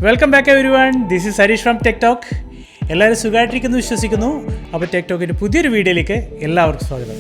Welcome back everyone. This is Harish from tech talk. എല്ലാവരും സുഖമായിട്ടിരിക്കുന്നു വിശ്വസിക്കുന്നു. അപ്പോൾ ടെക് ടോക്കിൻ്റെ പുതിയൊരു വീഡിയോയിലേക്ക് എല്ലാവർക്കും സ്വാഗതം.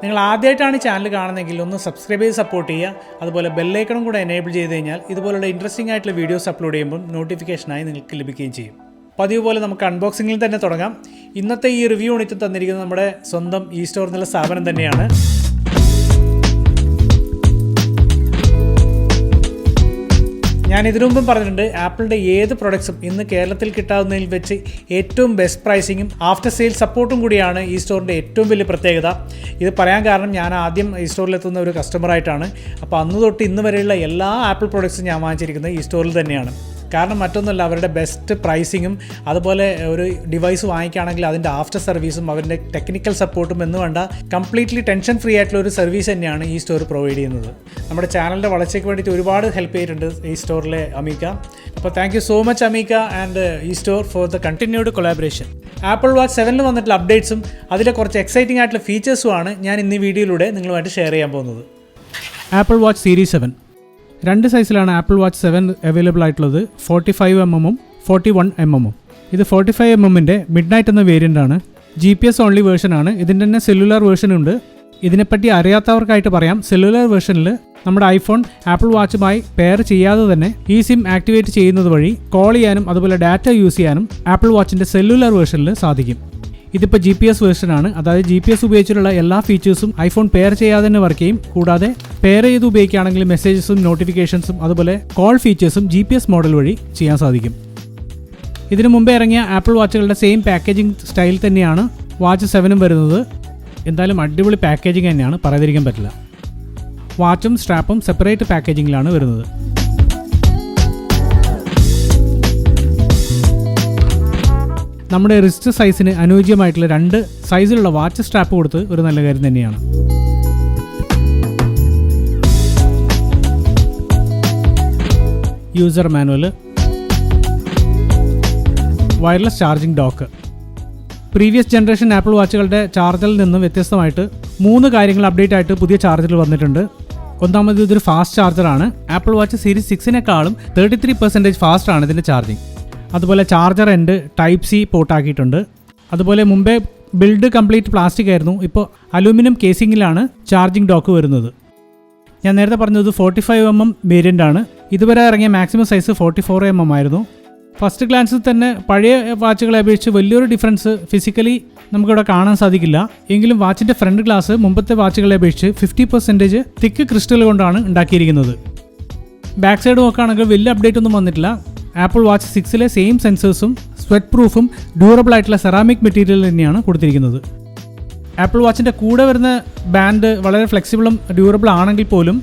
നിങ്ങൾ ആദ്യമായിട്ടാണ് ചാനൽ കാണുന്നതെങ്കിൽ ഒന്ന് സബ്സ്ക്രൈബ് ചെയ്ത് സപ്പോർട്ട് ചെയ്യുക. അതുപോലെ ബെല്ലൈക്കണും കൂടെ എനേബിൾ ചെയ്ത് കഴിഞ്ഞാൽ ഇതുപോലുള്ള ഇൻട്രസ്റ്റിംഗ് ആയിട്ടുള്ള വീഡിയോസ് അപ്ലോഡ് ചെയ്യുമ്പോൾ നോട്ടിഫിക്കേഷനായി നിങ്ങൾക്ക് ലഭിക്കുകയും ചെയ്യും. പതിവ് പോലെ നമുക്ക് അൺബോക്സിങ്ങിൽ തന്നെ തുടങ്ങാം. ഇന്നത്തെ ഈ റിവ്യൂ യൂണിറ്റ് തന്നിരിക്കുന്നത് നമ്മുടെ സ്വന്തം ഈ സ്റ്റോർ എന്നുള്ള സ്ഥാപനം തന്നെയാണ്. ഞാൻ ഇതിനു മുമ്പും പറഞ്ഞിട്ടുണ്ട്, ആപ്പിളിൻ്റെ ഏത് പ്രൊഡക്ട്സും ഇന്ന് കേരളത്തിൽ കിട്ടാവുന്നതിൽ വെച്ച് ഏറ്റവും ബെസ്റ്റ് പ്രൈസിങ്ങും ആഫ്റ്റർ സെയിൽ സപ്പോർട്ടും കൂടിയാണ് ഈ സ്റ്റോറിൻ്റെ ഏറ്റവും വലിയ പ്രത്യേകത. ഇത് പറയാൻ കാരണം ഞാൻ ആദ്യം ഈ സ്റ്റോറിലെത്തുന്ന ഒരു കസ്റ്റമറായിട്ടാണ്. അപ്പോൾ അന്ന് തൊട്ട് ഇന്ന് വരെയുള്ള എല്ലാ ആപ്പിൾ പ്രൊഡക്ട്സും ഞാൻ വാങ്ങിച്ചിരിക്കുന്നത് ഈ സ്റ്റോറിൽ തന്നെയാണ്. കാരണം മറ്റൊന്നുമല്ല, അവരുടെ ബെസ്റ്റ് പ്രൈസിങ്ങും അതുപോലെ ഒരു ഡിവൈസ് വാങ്ങിക്കുകയാണെങ്കിൽ അതിൻ്റെ ആഫ്റ്റർ സർവീസും അവരുടെ ടെക്നിക്കൽ സപ്പോർട്ടും എന്ന് വേണ്ട കംപ്ലീറ്റ്ലി ടെൻഷൻ ഫ്രീ ആയിട്ടുള്ള ഒരു സർവീസ് തന്നെയാണ് ഈ സ്റ്റോർ പ്രൊവൈഡ് ചെയ്യുന്നത്. നമ്മുടെ ചാനലിൻ്റെ വളർച്ചയ്ക്ക് വേണ്ടിയിട്ട് ഒരുപാട് ഹെൽപ്പ് ചെയ്തിട്ടുണ്ട് ഈ സ്റ്റോറിലെ അമീക്ക. അപ്പോൾ താങ്ക് യു സോ മച്ച് അമീക്ക ആൻഡ് ഈ store for the continued collaboration. Apple Watch 7 വന്നിട്ടുള്ള അപ്ഡേറ്റ്സും അതിലെ കുറച്ച് എക്സൈറ്റിംഗ് ആയിട്ടുള്ള ഫീച്ചേഴ്സുമാണ് ഞാൻ ഇന്ന് ഈ വീഡിയോയിലൂടെ നിങ്ങളുമായിട്ട് ഷെയർ ചെയ്യാൻ പോകുന്നത്. ആപ്പിൾ വാച്ച് സീരീസ് 7 രണ്ട് സൈസിലാണ് ആപ്പിൾ വാച്ച് 7 അവൈലബിൾ ആയിട്ടുള്ളത്. 45mm 41mm. ഇത് 45mm മിഡ് നൈറ്റ് എന്ന വേരിയൻ്റ് ആണ്. GPS ഓൺലി വേർഷനാണ്. ഇതിൻ്റെ തന്നെ സെല്ലുലാർ വേർഷനുണ്ട്. ഇതിനെപ്പറ്റി അറിയാത്തവർക്കായിട്ട് പറയാം, സെല്ലുലാർ വേർഷനിൽ നമ്മുടെ ഐഫോൺ ആപ്പിൾ വാച്ചുമായി പെയർ ചെയ്യാതെ തന്നെ ഈ സിം ആക്ടിവേറ്റ് ചെയ്യുന്നത് വഴി കോൾ ചെയ്യാനും അതുപോലെ ഡാറ്റ യൂസ് ചെയ്യാനും ആപ്പിൾ വാച്ചിൻ്റെ സെല്ലുലാർ വേർഷനിൽ സാധിക്കും. ഇതിപ്പോൾ GPS വേർഷനാണ്. അതായത് GPS ഉപയോഗിച്ചിട്ടുള്ള എല്ലാ ഫീച്ചേഴ്സും ഐഫോൺ പെയർ ചെയ്യാതെ തന്നെ വർക്ക് ചെയ്യും. കൂടാതെ പെയർ ചെയ്ത് ഉപയോഗിക്കുകയാണെങ്കിൽ മെസ്സേജസും നോട്ടിഫിക്കേഷൻസും അതുപോലെ കോൾ ഫീച്ചേഴ്സും GPS മോഡൽ വഴി ചെയ്യാൻ സാധിക്കും. ഇതിനു മുമ്പേ ഇറങ്ങിയ ആപ്പിൾ വാച്ചുകളുടെ സെയിം പാക്കേജിംഗ് സ്റ്റൈൽ തന്നെയാണ് വാച്ച് 7 വരുന്നത്. എന്തായാലും അടിപൊളി പാക്കേജിംഗ് തന്നെയാണ്, പറയാതിരിക്കാൻ പറ്റില്ല. വാച്ചും സ്ട്രാപ്പും സെപ്പറേറ്റ് പാക്കേജിങ്ങിലാണ് വരുന്നത്. നമ്മുടെ റിസ്റ്റ് സൈസിന് അനുയോജ്യമായിട്ടുള്ള 2 സൈസിലുള്ള വാച്ച് സ്ട്രാപ്പ് കൊടുത്ത് ഒരു നല്ല കാര്യം തന്നെയാണ്. User manual, wireless charging dock. Previous generation Apple വാച്ചുകളുടെ ചാർജറിൽ നിന്നും വ്യത്യസ്തമായിട്ട് 3 കാര്യങ്ങൾ അപ്ഡേറ്റ് ആയിട്ട് പുതിയ ചാർജറിൽ വന്നിട്ടുണ്ട്. ഒന്നാമത് ഇതൊരു ഫാസ്റ്റ് ചാർജറാണ്. ആപ്പിൾ വാച്ച് സീരീസ് 6-നേക്കാളും 33% ഫാസ്റ്റാണ് ഇതിൻ്റെ ചാർജിങ്. അതുപോലെ ചാർജർ എൻഡ് ടൈപ്പ് സി പോർട്ടാക്കിയിട്ടുണ്ട്. അതുപോലെ മുമ്പേ ബിൽഡ് കംപ്ലീറ്റ് പ്ലാസ്റ്റിക് ആയിരുന്നു, ഇപ്പോൾ അലൂമിനിയം കേസിങ്ങിലാണ് ചാർജിംഗ് ഡോക്ക് വരുന്നത്. ഞാൻ നേരത്തെ പറഞ്ഞത് 45mm വേരിയൻ്റ് ആണ്. ഇതുവരെ ഇറങ്ങിയ മാക്സിമം സൈസ് 44mm ആയിരുന്നു. ഫസ്റ്റ് ഗ്ലാൻസിൽ തന്നെ പഴയ വാച്ചുകളെ അപേക്ഷിച്ച് വലിയൊരു ഡിഫറൻസ് ഫിസിക്കലി നമുക്കിവിടെ കാണാൻ സാധിക്കില്ല. എങ്കിലും വാച്ചിൻ്റെ ഫ്രണ്ട് ഗ്ലാസ് മുമ്പത്തെ വാച്ചുകളെ അപേക്ഷിച്ച് 50% തിക്ക് ക്രിസ്റ്റൽ കൊണ്ടാണ് ഉണ്ടാക്കിയിരിക്കുന്നത്. ബാക്ക് സൈഡ് നോക്കുകയാണെങ്കിൽ വലിയ അപ്ഡേറ്റ് ഒന്നും വന്നിട്ടില്ല. ആപ്പിൾ വാച്ച് 6 സെയിം സെൻസേഴ്സും സ്വെറ്റ് പ്രൂഫും ഡ്യൂറബിൾ ആയിട്ടുള്ള സെറാമിക് മെറ്റീരിയൽ തന്നെയാണ് കൊടുത്തിരിക്കുന്നത്. ആപ്പിൾ വാച്ചിൻ്റെ കൂടെ വരുന്ന ബാൻഡ് വളരെ ഫ്ലെക്സിബിളും ഡ്യൂറബിൾ ആണെങ്കിൽ പോലും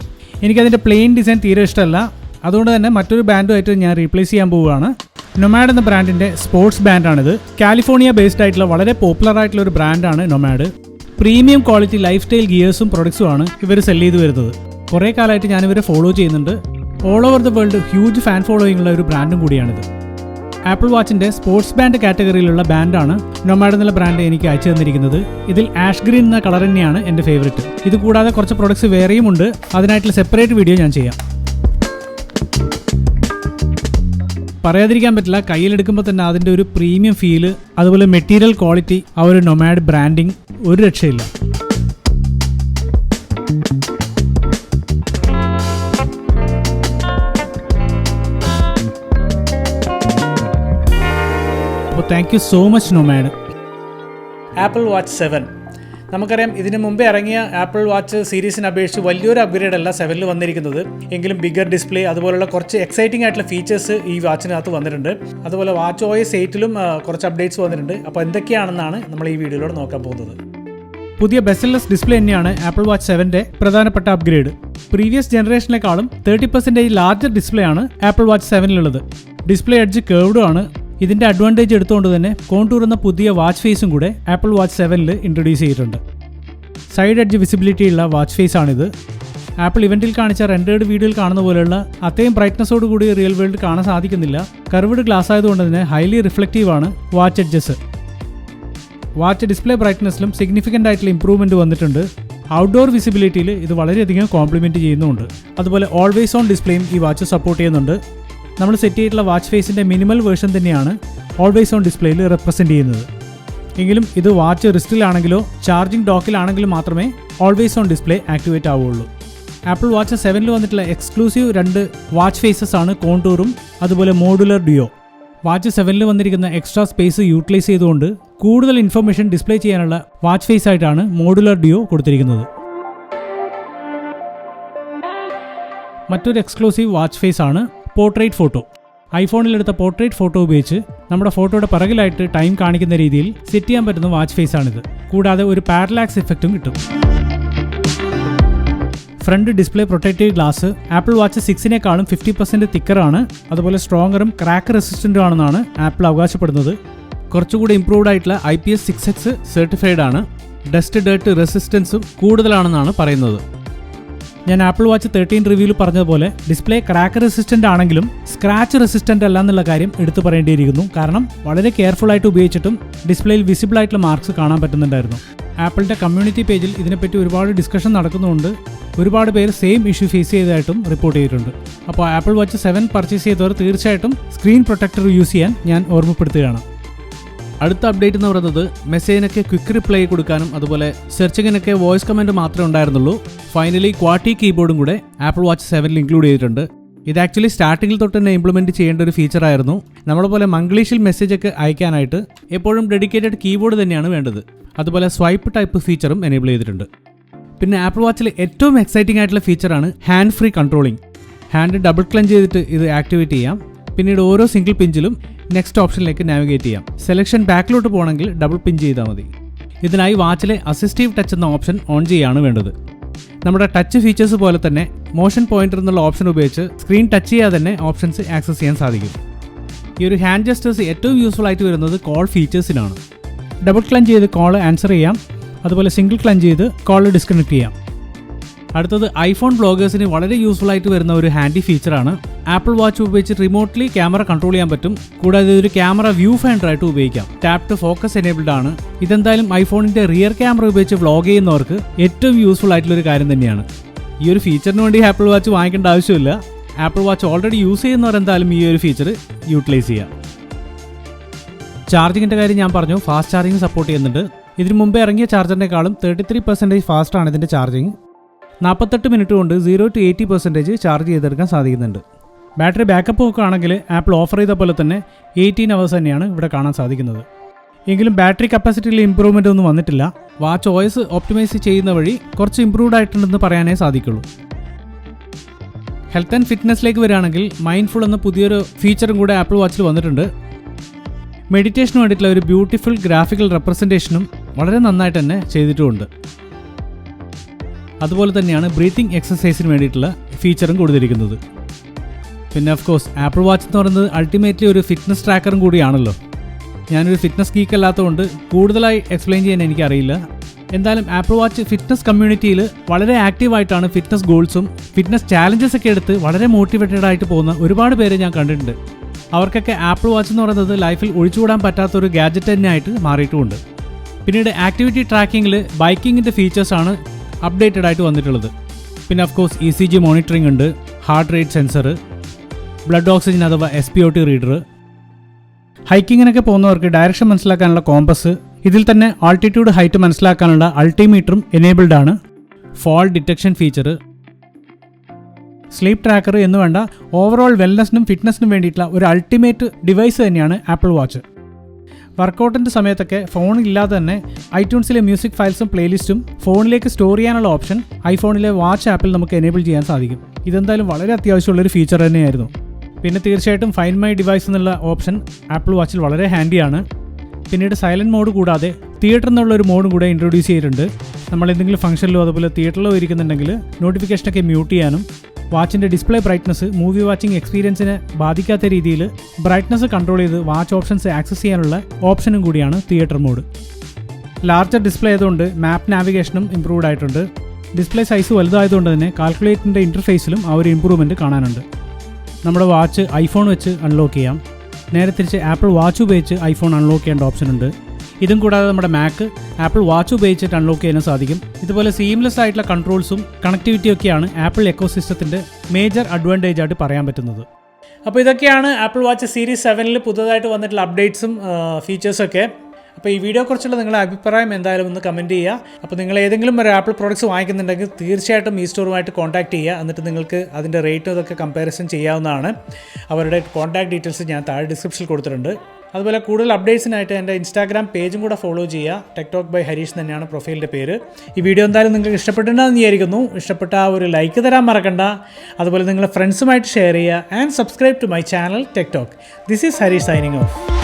എനിക്കതിൻ്റെ പ്ലെയിൻ ഡിസൈൻ തീരെ ഇഷ്ടമല്ല. അതുകൊണ്ട് തന്നെ മറ്റൊരു ബാൻഡുമായിട്ട് ഞാൻ റീപ്ലേസ് ചെയ്യാൻ പോവുകയാണ്. നൊമാഡ് എന്ന ബ്രാൻഡിൻ്റെ സ്പോർട്സ് ബാൻഡാണിത്. കാലിഫോർണിയ ബേസ്ഡ് ആയിട്ടുള്ള വളരെ പോപ്പുലർ ആയിട്ടുള്ള ഒരു ബ്രാൻഡാണ് Nomad. Premium quality lifestyle ഗിയേഴ്സും പ്രൊഡക്ട്സുമാണ് ഇവർ സെല് ചെയ്ത് വരുന്നത്. കുറേ കാലമായിട്ട് ഞാനിവരെ ഫോളോ ചെയ്യുന്നുണ്ട്. All over the world huge fan following ഉള്ള ഒരു ബ്രാൻഡും കൂടിയാണിത്. ആപ്പിൾ വാച്ചിൻ്റെ സ്പോർട്സ് ബാൻഡ് കാറ്റഗറിയിലുള്ള ബാൻഡാണ് നൊമാഡ് എന്നുള്ള ബ്രാൻഡ് എനിക്ക് അയച്ചു തന്നിരിക്കുന്നത്. ഇതിൽ ആഷ് ഗ്രീൻ എന്ന കളർ തന്നെയാണ് എൻ്റെ ഫേവറേറ്റ്. ഇത് കൂടാതെ കുറച്ച് പ്രൊഡക്ട്സ് വേറെയും ഉണ്ട്. അതിനായിട്ടുള്ള സെപ്പറേറ്റ് വീഡിയോ ഞാൻ ചെയ്യാം. പറയാതിരിക്കാൻ പറ്റില്ല, കയ്യിലെടുക്കുമ്പോൾ തന്നെ അതിൻ്റെ ഒരു പ്രീമിയം ഫീല്, അതുപോലെ മെറ്റീരിയൽ ക്വാളിറ്റി, ആ ഒരു നൊമാഡ് ബ്രാൻഡിങ് ഒരു രക്ഷയില്ല. അപ്പോൾ thank you so much nomad. Apple Watch 7 നമുക്കറിയാം, ഇതിന് മുമ്പേ ഇറങ്ങിയ ആപ്പിൾ വാച്ച് സീരീസിനെ അപേക്ഷിച്ച് വലിയൊരു അപ്ഗ്രേഡ് അല്ല 7 വന്നിരിക്കുന്നത്. എങ്കിലും ബിഗർ ഡിസ്പ്ലേ അതുപോലുള്ള കുറച്ച് എക്സൈറ്റിംഗ് ആയിട്ടുള്ള ഫീച്ചേഴ്സ് ഈ വാച്ചിനകത്ത് വന്നിട്ടുണ്ട്. അതുപോലെ വാച്ച് OS 8-ലും കുറച്ച് അപ്ഡേറ്റ്സ് വന്നിട്ടുണ്ട്. അപ്പോൾ എന്തൊക്കെയാണെന്നാണ് നമ്മൾ ഈ വീഡിയോയിലൂടെ നോക്കാൻ പോകുന്നത്. പുതിയ ബെസൽലെസ് ഡിസ്പ്ലേ തന്നെയാണ് ആപ്പിൾ വാച്ച് 7ന്റെ പ്രധാനപ്പെട്ട അപ്ഗ്രേഡ്. പ്രീവിയസ് ജനറേഷനേക്കാളും 30% ലാർജർ ഡിസ്പ്ലേ ആണ് ആപ്പിൾ വാച്ച് 7ലുള്ളത്. ഡിസ്പ്ലേ എഡ്ജ് കേർവ്ഡ് ആണ്. ഇതിൻ്റെ അഡ്വാൻറ്റേജ് എടുത്തുകൊണ്ട് തന്നെ കോണ്ടൂർ എന്ന പുതിയ വാച്ച് ഫേസും കൂടെ ആപ്പിൾ വാച്ച് 7-ൽ ഇൻട്രൊഡ്യൂസ് ചെയ്തിട്ടുണ്ട്. സൈഡ് എഡ്ജ് വിസിബിലിറ്റി ഉള്ള വാച്ച് ഫേസ് ആണിത്. ആപ്പിൾ ഇവൻറ്റിൽ കാണിച്ച റെൻഡേർഡ് വീഡിയോയിൽ കാണുന്ന പോലെയുള്ള അത്രയും ബ്രൈറ്റ്നസോട് കൂടി റിയൽ വേൾഡ് കാണാൻ സാധിക്കുന്നില്ല. കർവ്ഡ് ഗ്ലാസ് ആയതുകൊണ്ട് തന്നെ ഹൈലി റിഫ്ലക്റ്റീവ് ആണ് വാച്ച് എഡ്ജസ്. വാച്ച് ഡിസ്പ്ലേ ബ്രൈറ്റ്നസ്സിലും സിഗ്നിഫിക്കൻ്റ് ആയിട്ടുള്ള ഇംപ്രൂവ്മെൻറ്റ് വന്നിട്ടുണ്ട്. ഔട്ട്ഡോർ വിസിബിലിറ്റിയിൽ ഇത് വളരെയധികം കോംപ്ലിമെൻറ്റ് ചെയ്യുന്നുണ്ട്. അതുപോലെ ഓൾവേസ് ഓൺ ഡിസ്പ്ലേയും ഈ വാച്ച് സപ്പോർട്ട് ചെയ്യുന്നുണ്ട്. നമ്മൾ സെറ്റ് ചെയ്തിട്ടുള്ള വാച്ച് ഫേസിൻ്റെ മിനിമൽ വേർഷൻ തന്നെയാണ് ഓൾവേസ് ഓൺ ഡിസ്പ്ലേയിൽ റെപ്രസെൻറ്റ് ചെയ്യുന്നത്. എങ്കിലും ഇത് വാച്ച് റിസ്റ്റിലാണെങ്കിലോ ചാർജിങ് ഡോക്കിലാണെങ്കിലും മാത്രമേ ഓൾവേസ് ഓൺ ഡിസ്പ്ലേ ആക്ടിവേറ്റ് ആവുകയുള്ളൂ. ആപ്പിൾ വാച്ച് 7-ൽ വന്നിട്ടുള്ള എക്സ്ക്ലൂസീവ് 2 വാച്ച് ഫേസസ് ആണ് കോണ്ടൂറും അതുപോലെ മോഡുലർ ഡ്യുയോ. വാച്ച് 7-ൽ വന്നിരിക്കുന്ന എക്സ്ട്രാ സ്പേസ് യൂട്ടിലൈസ് ചെയ്തുകൊണ്ട് കൂടുതൽ ഇൻഫർമേഷൻ ഡിസ്പ്ലേ ചെയ്യാനുള്ള വാച്ച് ഫേസ് ആയിട്ടാണ് മോഡുലർ ഡ്യുയോ കൊടുത്തിരിക്കുന്നത്. മറ്റൊരു എക്സ്ക്ലൂസീവ് വാച്ച് ഫേസ് ആണ് പോർട്രേറ്റ് ഫോട്ടോ. ഐഫോണിലെടുത്ത പോർട്രേറ്റ് ഫോട്ടോ ഉപയോഗിച്ച് നമ്മുടെ ഫോട്ടോയുടെ പിറകിലായിട്ട് ടൈം കാണിക്കുന്ന രീതിയിൽ സെറ്റ് ചെയ്യാൻ പറ്റുന്ന വാച്ച് ഫേസ് ആണിത്. കൂടാതെ ഒരു പാരലാക്സ് ഇഫക്റ്റും കിട്ടും. Front display protective glass Apple Watch 6-നേക്കാളും 50% തിക്കറാണ്. അതുപോലെ സ്ട്രോങ്ങറും ക്രാക്ക് റെസിസ്റ്റൻറ്റും ആണെന്നാണ് ആപ്പിൾ അവകാശപ്പെടുന്നത്. കുറച്ചുകൂടി ഇംപ്രൂവ്ഡ് ആയിട്ടുള്ള IPS 6X സർട്ടിഫൈഡ് ആണ്. ഡസ്റ്റ് ഡേർട്ട് റെസിസ്റ്റൻസും കൂടുതലാണെന്നാണ് പറയുന്നത്. ഞാൻ ആപ്പിൾ വാച്ച് 13 റിവ്യൂവിൽ പറഞ്ഞതുപോലെ ഡിസ്പ്ലേ ക്രാക്ക് റെസിസ്റ്റൻ്റ് ആണെങ്കിലും സ്ക്രാച്ച് റെസിസ്റ്റൻ്റ് അല്ല എന്നുള്ള കാര്യം എടുത്തു പറയേണ്ടിയിരിക്കുന്നു. കാരണം വളരെ കെയർഫുൾ ആയിട്ട് ഉപയോഗിച്ചിട്ടും ഡിസ്പ്ലേയിൽ വിസിബിൾ ആയിട്ടുള്ള മാർക്സ് കാണാൻ പറ്റുന്നുണ്ടായിരുന്നു. ആപ്പിളിൻ്റെ കമ്മ്യൂണിറ്റി പേജിൽ ഇതിനെപ്പറ്റി ഒരുപാട് ഡിസ്കഷൻ നടക്കുന്നുണ്ട്. ഒരുപാട് പേര് സെയിം ഇഷ്യൂ ഫേസ് ചെയ്തതായിട്ടും റിപ്പോർട്ട് ചെയ്തിട്ടുണ്ട്. അപ്പോൾ ആപ്പിൾ വാച്ച് 7 പർച്ചേസ് ചെയ്തവർ തീർച്ചയായിട്ടും സ്ക്രീൻ പ്രൊട്ടക്ടർ യൂസ് ചെയ്യാൻ ഞാൻ ഓർമ്മപ്പെടുത്തുകയാണ്. അടുത്ത അപ്ഡേറ്റ് എന്ന് പറയുന്നത് മെസ്സേജിനൊക്കെ ക്വിക്ക് റിപ്ലൈ കൊടുക്കാനും അതുപോലെ സെർച്ചിങ്ങിനൊക്കെ വോയിസ് കമൻറ്റ് മാത്രമേ ഉണ്ടായിരുന്നുള്ളൂ. ഫൈനലി ക്വാട്ടി കീബോർഡും കൂടെ ആപ്പിൾ വാച്ച് 7-ൽ ഇൻക്ലൂഡ് ചെയ്തിട്ടുണ്ട്. ഇത് ആക്ച്വലി സ്റ്റാർട്ടിങ്ങിൽ തൊട്ട് തന്നെ ഇംപ്ലിമെൻറ്റ് ചെയ്യേണ്ട ഒരു ഫീച്ചറായിരുന്നു. നമ്മളെപ്പോലെ മംഗ്ലീഷിൽ മെസ്സേജൊക്കെ അയക്കാനായിട്ട് എപ്പോഴും ഡെഡിക്കേറ്റഡ് കീബോർഡ് തന്നെയാണ് വേണ്ടത്. അതുപോലെ സ്വൈപ്പ് ടൈപ്പ് ഫീച്ചറും എനേബിൾ ചെയ്തിട്ടുണ്ട്. പിന്നെ ആപ്പിൾ വാച്ചിൽ ഏറ്റവും എക്സൈറ്റിംഗ് ആയിട്ടുള്ള ഫീച്ചറാണ് hand free controlling. Hand double clench ചെയ്തിട്ട് ഇത് ആക്ടിവേറ്റ് ചെയ്യാം. പിന്നീട് ഓരോ സിംഗിൾ പിഞ്ചിലും നെക്സ്റ്റ് ഓപ്ഷനിലേക്ക് നാവിഗേറ്റ് ചെയ്യാം. സെലക്ഷൻ ബാക്കിലോട്ട് പോകണമെങ്കിൽ ഡബിൾ പിഞ്ച് ചെയ്താൽ മതി. ഇതിനായി വാച്ചിലെ അസിസ്റ്റീവ് ടച്ച് എന്ന ഓപ്ഷൻ ഓൺ ചെയ്യുകയാണ് വേണ്ടത്. നമ്മുടെ ടച്ച് ഫീച്ചേഴ്സ് പോലെ തന്നെ മോഷൻ പോയിന്റർ എന്നുള്ള ഓപ്ഷൻ ഉപയോഗിച്ച് സ്ക്രീൻ ടച്ച് ചെയ്യാതെ തന്നെ ഓപ്ഷൻസ് ആക്സസ് ചെയ്യാൻ സാധിക്കും. ഈ ഒരു ഹാൻഡ് ജസ്റ്റേഴ്സ് ഏറ്റവും യൂസ്ഫുൾ ആയിട്ട് വരുന്നത് കോൾ ഫീച്ചേഴ്സിനാണ്. ഡബിൾ ക്ലഞ്ച് ചെയ്ത് കോൾ ആൻസർ ചെയ്യാം. അതുപോലെ സിംഗിൾ ക്ലഞ്ച് ചെയ്ത് കോൾ ഡിസ്കണക്ട് ചെയ്യാം. അടുത്തത് ഐഫോൺ ബ്ലോഗേഴ്സിന് വളരെ യൂസ്ഫുൾ ആയിട്ട് വരുന്ന ഒരു ഹാൻഡി ഫീച്ചറാണ്. ആപ്പിൾ വാച്ച് ഉപയോഗിച്ച് റിമോട്ട്ലി ക്യാമറ കൺട്രോൾ ചെയ്യാൻ പറ്റും. കൂടാതെ ഒരു ക്യാമറ വ്യൂ ഫൈൻഡർ ആയിട്ട് ഉപയോഗിക്കാം. ടാപ്പ് ടു ഫോക്കസ് എനേബിൾഡ് ആണ്. ഇതെന്തായാലും ഐഫോണിന്റെ റിയർ ക്യാമറ ഉപയോഗിച്ച് വ്ളോഗ് ചെയ്യുന്നവർക്ക് ഏറ്റവും യൂസ്ഫുൾ ആയിട്ടുള്ള ഒരു കാര്യം തന്നെയാണ്. ഈ ഒരു ഫീച്ചറിന് വേണ്ടി ആപ്പിൾ വാച്ച് വാങ്ങിക്കേണ്ട ആവശ്യമില്ല. ആപ്പിൾ വാച്ച് ഓൾറെഡി യൂസ് ചെയ്യുന്നവർ എന്തായാലും ഈ ഒരു ഫീച്ചർ യൂട്ടിലൈസ് ചെയ്യാം. ചാർജിങ്ങിൻ്റെ കാര്യം ഞാൻ പറഞ്ഞു, ഫാസ്റ്റ് ചാർജിങ് സപ്പോർട്ട് ചെയ്യുന്നുണ്ട്. ഇതിന് മുമ്പേ ഇറങ്ങിയ ചാർജറിനേക്കാളും 33% ഫാസ്റ്റാണ് ഇതിൻ്റെ ചാർജിങ്. 48 മിനിറ്റ് കൊണ്ട് 0 to 80% ചാർജ് ചെയ്തെടുക്കാൻ സാധിക്കുന്നുണ്ട്. ബാറ്ററി ബാക്കപ്പ് ഒക്കെ ആണെങ്കിൽ ആപ്പിൾ ഓഫർ ചെയ്ത പോലെ തന്നെ 18 hours തന്നെയാണ് ഇവിടെ കാണാൻ സാധിക്കുന്നത്. എങ്കിലും ബാറ്ററി കപ്പാസിറ്റിയിൽ ഇമ്പ്രൂവ്മെൻ്റ് ഒന്നും വന്നിട്ടില്ല. വാച്ച് OS ഒപ്റ്റിമൈസ് ചെയ്യുന്ന വഴി കുറച്ച് ഇമ്പ്രൂവ്ഡ് ആയിട്ടുണ്ടെന്ന് പറയാനേ സാധിക്കുള്ളൂ. ഹെൽത്ത് ആൻഡ് ഫിറ്റ്നസ്സിലേക്ക് വരികയാണെങ്കിൽ മൈൻഡ്ഫുൾ എന്ന പുതിയൊരു ഫീച്ചറും കൂടെ ആപ്പിൾ വാച്ചിൽ വന്നിട്ടുണ്ട്. മെഡിറ്റേഷന് വേണ്ടിയിട്ടുള്ള ഒരു ബ്യൂട്ടിഫുൾ ഗ്രാഫിക്കൽ റെപ്രസെൻറ്റേഷനും വളരെ നന്നായിട്ട് തന്നെ ചെയ്തിട്ടുമുണ്ട്. അതുപോലെ തന്നെയാണ് ബ്രീത്തിങ് എക്സസൈസിന് വേണ്ടിയിട്ടുള്ള ഫീച്ചറും കൊടുത്തിരിക്കുന്നത്. പിന്നെ ഓഫ് കോഴ്സ് ആപ്പിൾ വാച്ച് എന്ന് പറയുന്നത് അൾട്ടിമേറ്റ്ലി ഒരു ഫിറ്റ്നസ് ട്രാക്കറും കൂടിയാണല്ലോ. ഞാനൊരു ഫിറ്റ്നസ് ഗീക്ക് അല്ലാത്തതുകൊണ്ട് കൂടുതലായി എക്സ്പ്ലെയിൻ ചെയ്യാൻ എനിക്കറിയില്ല. എന്തായാലും ആപ്പിൾ വാച്ച് ഫിറ്റ്നസ് കമ്മ്യൂണിറ്റിയിൽ വളരെ ആക്റ്റീവായിട്ടാണ് ഫിറ്റ്നസ് ഗോൾസും ഫിറ്റ്നസ് ചാലഞ്ചസ് ഒക്കെ എടുത്ത് വളരെ മോട്ടിവേറ്റഡ് ആയിട്ട് പോകുന്ന ഒരുപാട് പേരെ ഞാൻ കണ്ടിട്ടുണ്ട്. അവർക്കൊക്കെ ആപ്പിൾ വാച്ച് എന്ന് പറയുന്നത് ലൈഫിൽ ഒഴിച്ചുകൂടാൻ പറ്റാത്തൊരു ഗാഡ്ജറ്റ് തന്നെയായിട്ട് മാറിയിട്ടുമുണ്ട്. പിന്നീട് ആക്ടിവിറ്റി ട്രാക്കിങ്ങിൽ ബൈക്കിങ്ങിൻ്റെ ഫീച്ചേഴ്സാണ് അപ്ഡേറ്റഡ് ആയിട്ട് വന്നിട്ടുള്ളത്. പിന്നെ ഓഫ് കോഴ്സ് ECG മോണിറ്ററിംഗ് ഉണ്ട്, heart rate sensor, blood oxygen അഥവാ SpO2 റീഡർ, ഹൈക്കിങ്ങിനൊക്കെ പോകുന്നവർക്ക് ഡയറക്ഷൻ മനസ്സിലാക്കാനുള്ള കോമ്പസ്, ഇതിൽ തന്നെ ആൾട്ടിറ്റ്യൂഡ് ഹൈറ്റ് മനസ്സിലാക്കാനുള്ള അൾട്ടിമീറ്ററും എനേബിൾഡ് ആണ്, fall detection feature, sleep tracker എന്ന് വേണ്ട ഓവറോൾ വെൽനസിനും ഫിറ്റ്നസിനും വേണ്ടിയിട്ടുള്ള ഒരു അൾട്ടിമേറ്റ് ഡിവൈസ് തന്നെയാണ് ആപ്പിൾ വാച്ച്. വർക്കൗട്ടിൻ്റെ സമയത്തൊക്കെ ഫോണില്ലാതെ തന്നെ ഐട്യൂൺസിലെ മ്യൂസിക് ഫയൽസും പ്ലേലിസ്റ്റും ഫോണിലേക്ക് സ്റ്റോർ ചെയ്യാനുള്ള ഓപ്ഷൻ ഐഫോണിലെ വാച്ച് ആപ്പിൽ നമുക്ക് എനേബിൾ ചെയ്യാൻ സാധിക്കും. ഇതെന്തായാലും വളരെ അത്യാവശ്യമുള്ളൊരു ഫീച്ചർ തന്നെയായിരുന്നു. പിന്നെ തീർച്ചയായിട്ടും ഫൈൻഡ് മൈ ഡിവൈസ് എന്നുള്ള ഓപ്ഷൻ ആപ്പിൾ വാച്ചിൽ വളരെ ഹാൻഡിയാണ്. പിന്നീട് സൈലൻറ്റ് മോഡ് കൂടാതെ തിയേറ്റർ എന്നുള്ളൊരു മോഡും കൂടെ ഇൻട്രൊഡ്യൂസ് ചെയ്തിട്ടുണ്ട്. നമ്മൾ എന്തെങ്കിലും ഫംഗ്ഷനിലോ അതുപോലെ തിയേറ്ററിലോ ഇരിക്കുന്നുണ്ടെങ്കിൽ നോട്ടിഫിക്കേഷനൊക്കെ മ്യൂട്ട് ചെയ്യാനും വാച്ചിൻ്റെ ഡിസ്പ്ലേ ബ്രൈറ്റ്നസ് മൂവി വാച്ചിങ് എക്സ്പീരിയൻസിനെ ബാധിക്കാത്ത രീതിയിൽ ബ്രൈറ്റ്നസ് കൺട്രോൾ ചെയ്ത് വാച്ച് ഓപ്ഷൻസ് ആക്സസ് ചെയ്യാനുള്ള ഓപ്ഷനും കൂടിയാണ് തിയേറ്റർ മോഡ്. ലാർജർ ഡിസ്പ്ലേ ആയതുകൊണ്ട് മാപ്പ് നാവിഗേഷനും ഇംപ്രൂവ്ഡ് ആയിട്ടുണ്ട്. ഡിസ്പ്ലേ സൈസ് വലുതായതുകൊണ്ട് തന്നെ കാൽക്കുലേറ്ററിൻ്റെ ഇൻ്റർഫേസിലും ആ ഒരു ഇമ്പ്രൂവ്മെൻറ്റ് കാണാനുണ്ട്. നമ്മുടെ വാച്ച് ഐഫോൺ വെച്ച് അൺലോക്ക് ചെയ്യാം. നേരെ തിരിച്ച് ആപ്പിൾ വാച്ച് ഉപയോഗിച്ച് ഐഫോൺ അൺലോക്ക് ചെയ്യേണ്ട ഓപ്ഷൻ ഉണ്ട്. ഇതും കൂടാതെ നമ്മുടെ മാക്ക് ആപ്പിൾ വാച്ച് ഉപയോഗിച്ചിട്ട് അൺലോക്ക് ചെയ്യാനും സാധിക്കും. ഇതുപോലെ സീംലെസ് ആയിട്ടുള്ള കൺട്രോൾസും കണക്ടിവിറ്റിയും ഒക്കെയാണ് ആപ്പിൾ എക്കോസിസ്റ്റത്തിൻ്റെ മേജർ അഡ്വാൻറ്റേജ് ആയിട്ട് പറയാൻ പറ്റുന്നത്. അപ്പോൾ ഇതൊക്കെയാണ് ആപ്പിൾ വാച്ച് സീരീസ് 7 പുതുതായിട്ട് വന്നിട്ടുള്ള അപ്ഡേറ്റ്സും ഫീച്ചേഴ്സൊക്കെ. അപ്പോൾ ഈ വീഡിയോയെക്കുറിച്ചുള്ള നിങ്ങളുടെ അഭിപ്രായം എന്തായാലും ഒന്ന് കമൻറ്റ് ചെയ്യുക. അപ്പോൾ നിങ്ങൾ ഏതെങ്കിലും ഒരു ആപ്പിൾ പ്രോഡക്റ്റ്സ് വാങ്ങിക്കുന്നുണ്ടെങ്കിൽ തീർച്ചയായിട്ടും ഈ സ്റ്റോറുമായിട്ട് കോൺടാക്ട് ചെയ്യുക. എന്നിട്ട് നിങ്ങൾക്ക് അതിൻ്റെ റേറ്റും ഇതൊക്കെ കമ്പാരിസൺ ചെയ്യാവുന്നതാണ്. അവരുടെ കോൺടാക്ട് ഡീറ്റെയിൽസ് ഞാൻ താഴെ ഡിസ്ക്രിപ്ഷനിൽ കൊടുത്തിട്ടുണ്ട്. അതുപോലെ കൂടുതൽ അപ്ഡേറ്റ്സിനായിട്ട് എൻ്റെ ഇൻസ്റ്റാഗ്രാം പേജും കൂടെ ഫോളോ ചെയ്യുക. ടെക് ടോക്ക് ബൈ ഹരീഷ് തന്നെയാണ് പ്രൊഫൈലിൻ്റെ പേര്. ഈ വീഡിയോ എന്തായാലും നിങ്ങൾക്ക് ഇഷ്ടപ്പെട്ടിട്ടുണ്ടെന്ന് വിചാരിക്കുന്നു. ഇഷ്ടപ്പെട്ട ഒരു ലൈക്ക് തരാൻ മറക്കണ്ട. അതുപോലെ നിങ്ങളുടെ ഫ്രണ്ട്സുമായിട്ട് ഷെയർ ചെയ്യുക. And subscribe to my channel tech talk. This is Harish signing of.